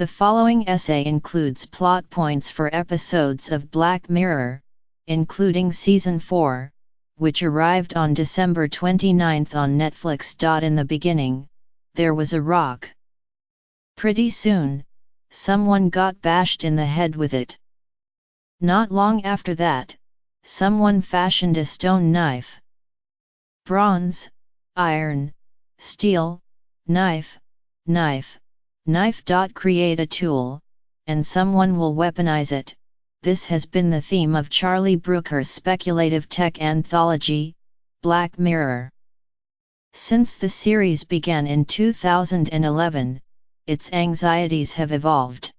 The following essay includes plot points for episodes of Black Mirror, including Season 4, which arrived on December 29 on Netflix. In the beginning, there was a rock. Pretty soon, someone got bashed in the head with it. Not long after that, someone fashioned a stone knife. Bronze, iron, steel, knife. Create a tool, and someone will weaponize it. This has been the theme of Charlie Brooker's speculative tech anthology, Black Mirror. Since the series began in 2011, its anxieties have evolved.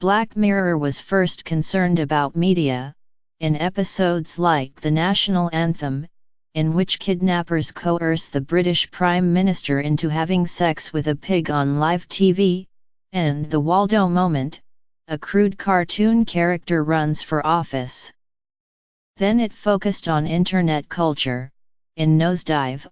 Black Mirror was first concerned about media, in episodes like The National Anthem, in which kidnappers coerce the British Prime Minister into having sex with a pig on live TV, and The Waldo Moment, a crude cartoon character runs for office. Then it focused on internet culture, in Nosedive,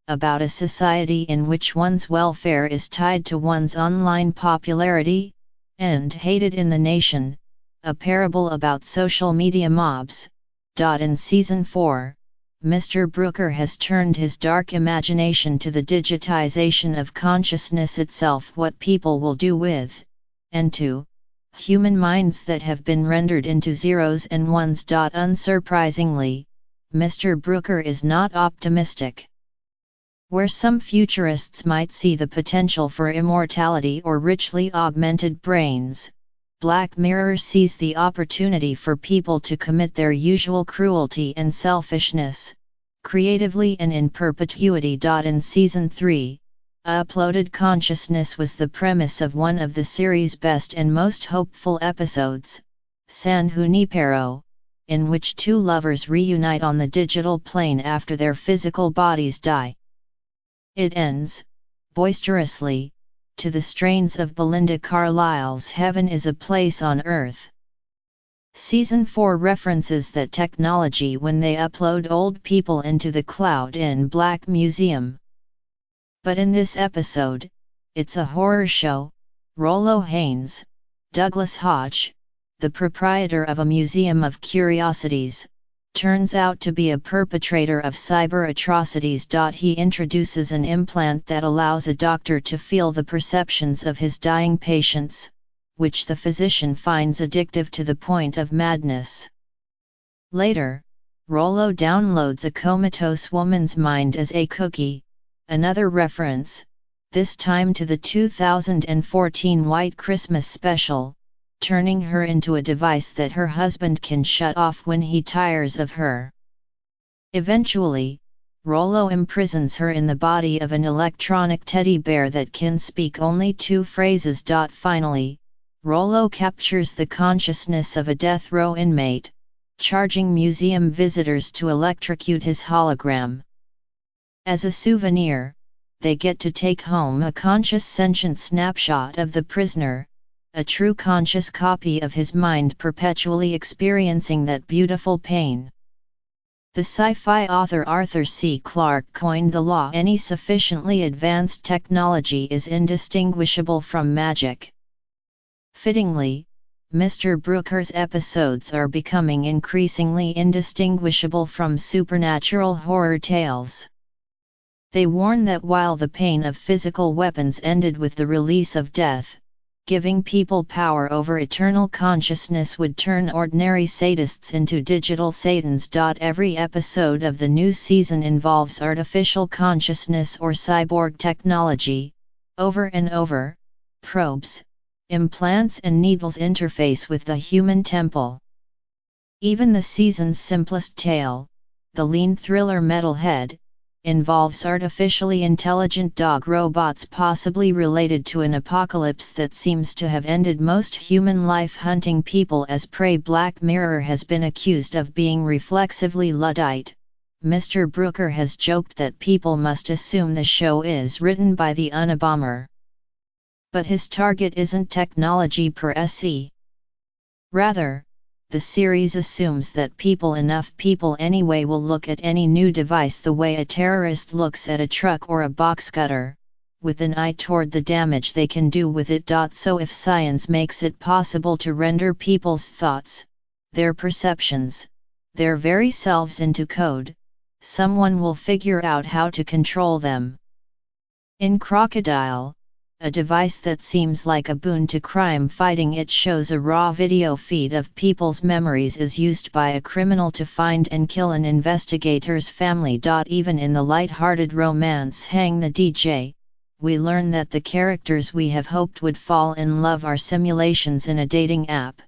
about a society in which one's welfare is tied to one's online popularity, and Hated in the Nation, a parable about social media mobs. In Season 4, Mr. Brooker has turned his dark imagination to the digitization of consciousness itself, what people will do with, and to, human minds that have been rendered into zeros and ones. Unsurprisingly, Mr. Brooker is not optimistic. Where some futurists might see the potential for immortality or richly augmented brains, Black Mirror sees the opportunity for people to commit their usual cruelty and selfishness, creatively and in perpetuity. In Season 3, Uploaded Consciousness was the premise of one of the series' best and most hopeful episodes, San Junipero, in which two lovers reunite on the digital plane after their physical bodies die. It ends, boisterously, to the strains of Belinda Carlisle's Heaven is a Place on Earth. Season 4 references that technology when they upload old people into the cloud in Black Museum. But in this episode, it's a horror show. Rollo Haynes, Douglas Hodge, the proprietor of a museum of curiosities, turns out to be a perpetrator of cyber atrocities. He introduces an implant that allows a doctor to feel the perceptions of his dying patients, which the physician finds addictive to the point of madness. Later, Rollo downloads a comatose woman's mind as a cookie, another reference, this time to the 2014 White Christmas special, turning her into a device that her husband can shut off when he tires of her. Eventually, Rollo imprisons her in the body of an electronic teddy bear that can speak only 2 phrases. Finally, Rollo captures the consciousness of a death row inmate, charging museum visitors to electrocute his hologram. As a souvenir, they get to take home a conscious sentient snapshot of the prisoner, a true conscious copy of his mind perpetually experiencing that beautiful pain. The sci-fi author Arthur C. Clarke coined the law: any sufficiently advanced technology is indistinguishable from magic. Fittingly, Mr. Brooker's episodes are becoming increasingly indistinguishable from supernatural horror tales. They warn that while the pain of physical weapons ended with the release of death, giving people power over eternal consciousness would turn ordinary sadists into digital satans. Every episode of the new season involves artificial consciousness or cyborg technology. Over and over, probes, implants and needles interface with the human temple. Even the season's simplest tale, the lean thriller Metalhead, involves artificially intelligent dog robots possibly related to an apocalypse that seems to have ended most human life, hunting people as prey. Black Mirror has been accused of being reflexively Luddite. Mr. Brooker has joked that people must assume the show is written by the Unabomber. But his target isn't technology per se. Rather, the series assumes that enough people anyway will look at any new device the way a terrorist looks at a truck or a box cutter, with an eye toward the damage they can do with it. So if science makes it possible to render people's thoughts, their perceptions, their very selves into code, someone will figure out how to control them. In Crocodile, a device that seems like a boon to crime fighting, it shows a raw video feed of people's memories is used by a criminal to find and kill an investigator's family. Even in the light-hearted romance Hang the DJ, we learn that the characters we have hoped would fall in love are simulations in a dating app,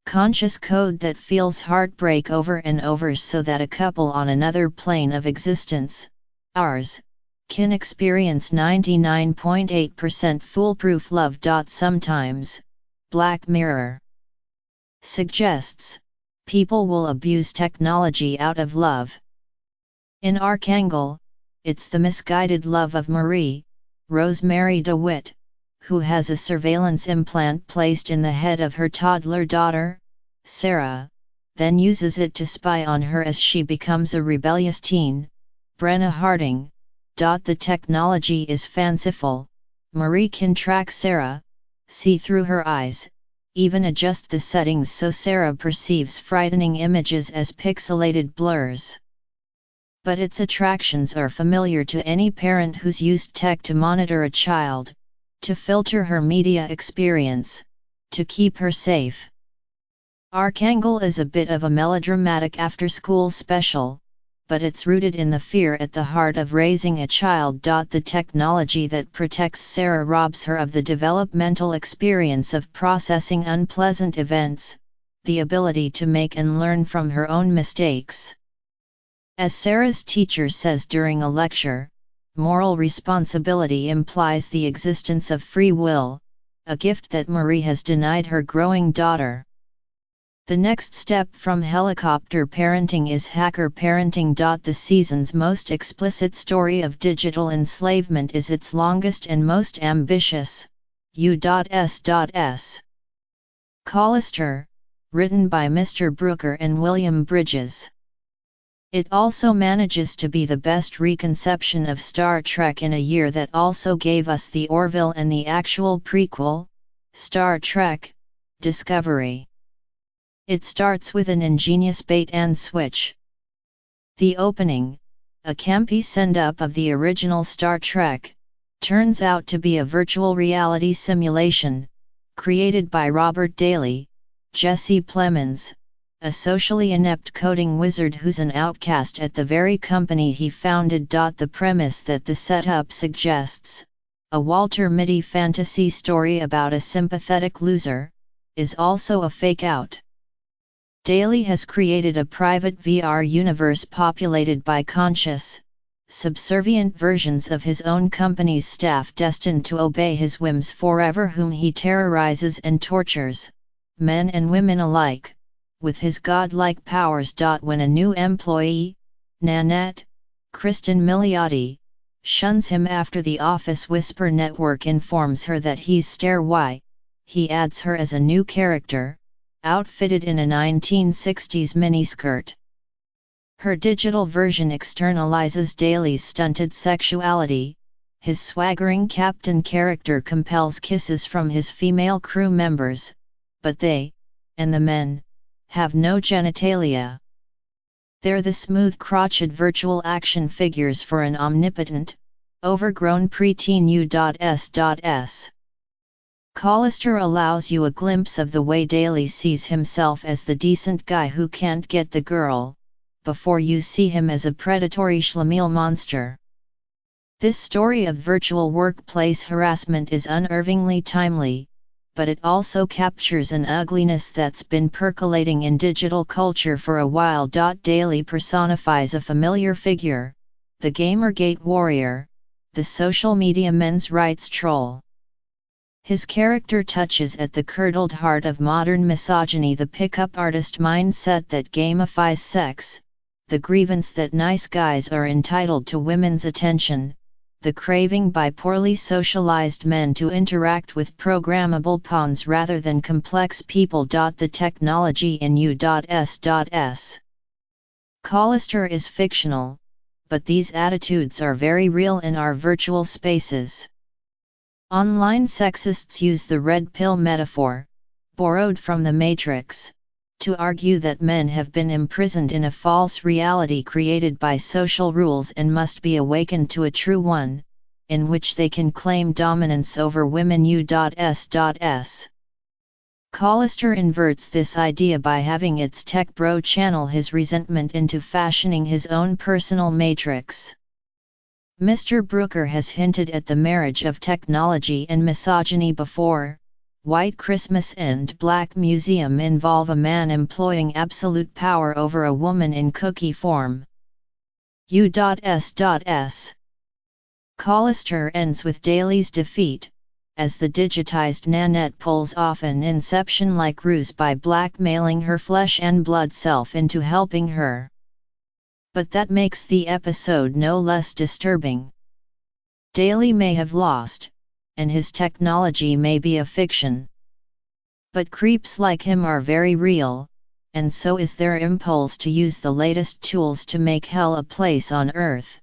conscious code that feels heartbreak over and over so that a couple on another plane of existence, ours, can experience 99.8% foolproof love. Sometimes, Black Mirror suggests, people will abuse technology out of love. In Archangel, it's the misguided love of Marie, Rosemary DeWitt, who has a surveillance implant placed in the head of her toddler daughter, Sarah, then uses it to spy on her as she becomes a rebellious teen, Brenna Harding. The technology is fanciful. Marie can track Sarah, see through her eyes, even adjust the settings so Sarah perceives frightening images as pixelated blurs. But its attractions are familiar to any parent who's used tech to monitor a child, to filter her media experience, to keep her safe. Archangel is a bit of a melodramatic after-school special, but it's rooted in the fear at the heart of raising a child. The technology that protects Sarah robs her of the developmental experience of processing unpleasant events, the ability to make and learn from her own mistakes. As Sarah's teacher says during a lecture, moral responsibility implies the existence of free will, a gift that Marie has denied her growing daughter. The next step from helicopter parenting is hacker parenting. The season's most explicit story of digital enslavement is its longest and most ambitious, U.S.S. Callister, written by Mr. Brooker and William Bridges. It also manages to be the best reconception of Star Trek in a year that also gave us the Orville and the actual prequel, Star Trek: Discovery. It starts with an ingenious bait-and-switch. The opening, a campy send-up of the original Star Trek, turns out to be a virtual reality simulation, created by Robert Daly, Jesse Plemons, a socially inept coding wizard who's an outcast at the very company he founded. The premise that the setup suggests, a Walter Mitty fantasy story about a sympathetic loser, is also a fake-out. Daly has created a private VR universe populated by conscious, subservient versions of his own company's staff destined to obey his whims forever, whom he terrorizes and tortures, men and women alike, with his godlike powers. When a new employee, Nanette, Kristen Milioti, shuns him after the Office Whisper network informs her that he's Stair Y, he adds her as a new character, outfitted in a 1960s miniskirt. Her digital version externalizes Daly's stunted sexuality. His swaggering captain character compels kisses from his female crew members, but they, and the men, have no genitalia. They're the smooth-crotched virtual action figures for an omnipotent, overgrown preteen U.S.S. Callister allows you a glimpse of the way Daly sees himself as the decent guy who can't get the girl, before you see him as a predatory schlemiel monster. This story of virtual workplace harassment is unnervingly timely, but it also captures an ugliness that's been percolating in digital culture for a while. Daly personifies a familiar figure, the Gamergate warrior, the social media men's rights troll. His character touches at the curdled heart of modern misogyny, the pickup artist mindset that gamifies sex, the grievance that nice guys are entitled to women's attention, the craving by poorly socialized men to interact with programmable pawns rather than complex people. The technology in U.S.S. Callister is fictional, but these attitudes are very real in our virtual spaces. Online sexists use the red pill metaphor, borrowed from the Matrix, to argue that men have been imprisoned in a false reality created by social rules and must be awakened to a true one, in which they can claim dominance over women. U.S. Hollister inverts this idea by having its tech bro channel his resentment into fashioning his own personal matrix. Mr. Brooker has hinted at the marriage of technology and misogyny before. White Christmas and Black Museum involve a man employing absolute power over a woman in cookie form. U.S. Hollister ends with Daly's defeat, as the digitized Nanette pulls off an Inception-like ruse by blackmailing her flesh and blood self into helping her. But that makes the episode no less disturbing. Daly may have lost, and his technology may be a fiction. But creeps like him are very real, and so is their impulse to use the latest tools to make hell a place on Earth.